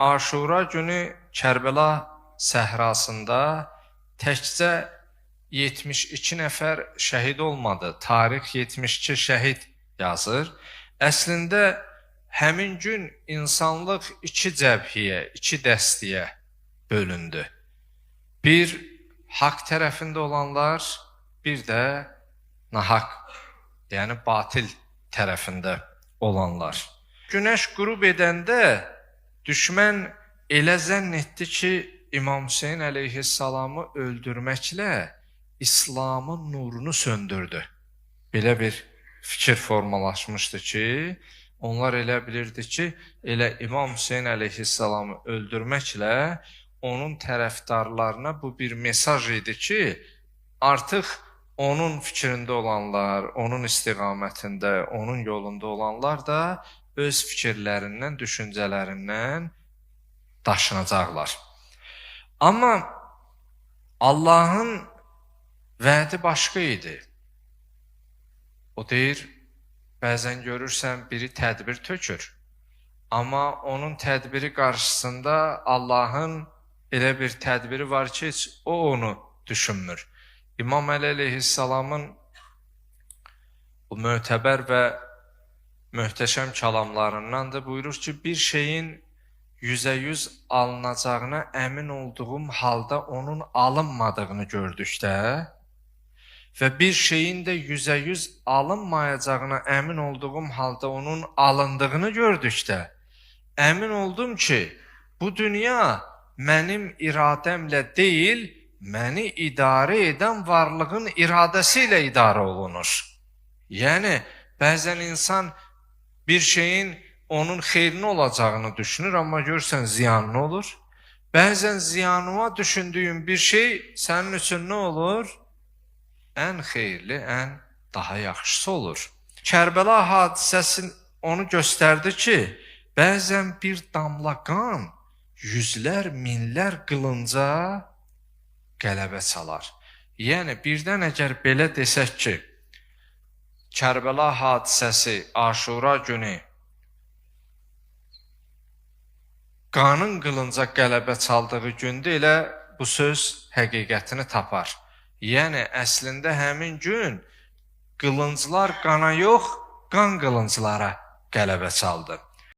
Aşura günü Kərbəla səhrasında təkcə 72 nəfər şəhid olmadı. Tarix 72 şəhid yazır. Əslində həmin gün insanlıq iki cəbhəyə, iki dəstəyə bölündü. Bir, haqq tərəfində olanlar, bir də nahaq, yəni batil tərəfində olanlar. Günəş qürub edəndə düşmən elə zənn etdi ki, İmam Hüseyin əleyhissalamı öldürməklə İslamın nurunu söndürdü. Belə bir fikir formalaşmışdı ki, onlar elə bilirdi ki, elə İmam Hüseyin əleyhissalamı öldürməklə onun tərəfdarlarına bu bir mesaj idi ki, artıq onun fikrində olanlar, onun istiqamətində, onun yolunda olanlar da öz fikirlərindən, düşüncələrindən daşınacaqlar. Amma Allahın vədi başqa idi. O deyir, bəzən görürsən biri tədbir tökür. Amma onun tədbiri qarşısında Allahın elə bir tədbiri var ki, heç o onu düşünmür. İmam Əli əleyhissalamın bu mötəbər və möhtəşəm kəlamlarından da buyurur ki, bir şeyin 100% alınacağına əmin olduğum halda onun alınmadığını gördükdə və bir şeyin də 100% alınmayacağına əmin olduğum halda onun alındığını gördükdə əmin oldum ki, bu dünya mənim iradəmlə deyil, məni idarə edən varlığın iradəsi ilə idarə olunur. Yəni, bəzən insan bir şeyin onun xeyrinə olacağını düşünür, amma görürsən ziyanlı olur. Bəzən ziyanıma düşündüyün bir şey sənin üçün nə olur? Ən xeyirli, ən daha yaxşısı olur. Kərbəla hadisəsi onu göstərdi ki, bəzən bir damla qan yüzlər, minlər qılınca qələbə çalar. Yəni, birdən əgər belə desək ki, Kərbəla hadisəsi Aşura günü qanın qılınca qələbə çaldığı gündə elə bu söz həqiqətini tapar. Yəni, əslində həmin gün qılınclar qana yox, qan qılınclara qələbə çaldı.